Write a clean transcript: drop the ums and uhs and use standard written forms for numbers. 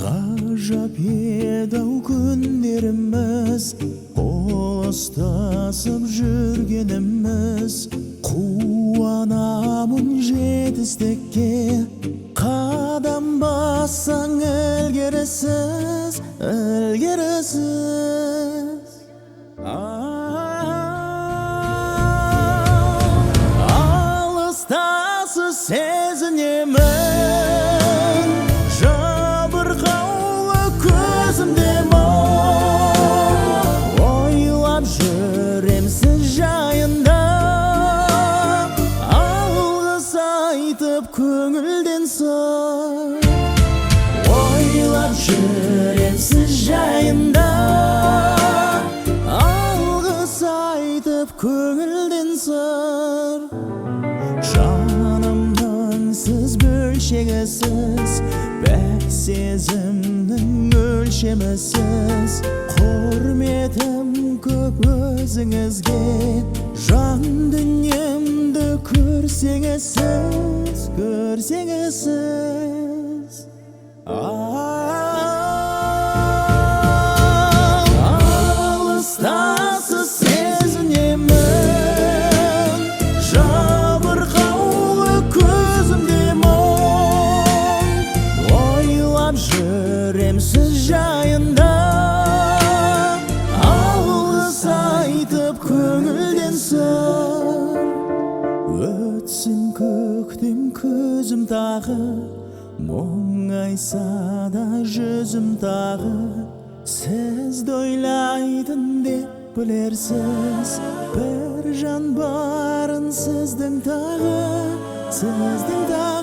Ғажап еді-ау күндеріміз, қол ұстасып жүргеніміз. Қуанамын жетістікке, қадам бассаң ілгерісіз, ілгерісіз. Алыстасыз сезінемін, жабырқаулы көзімде мұң. Ойлап жүрем сіз жайында, алғыс айтып көңілден сыр. Ойлап жүрем сіз жайында, алғыс айтып көңілден сыр. Жанымның сіз бөлшегісіз, бәк сезімнің өлшемісіз. Құрметім көп өзіңізге, жан дүниемді көрсеңіз сіз, көрсеңіз сіз. Алыстасыз сезінемін, жабырқаулы көзімде мұң. Ойлап жүрем сіз жайында, алғыс айтып көңілден сыр. Өтсін көктем көзім тағы, мұңайса да жүзім тағы. Сізді ойлайтын деп білерсіз, бір жан барын сіздің тағы, сіздің тағы.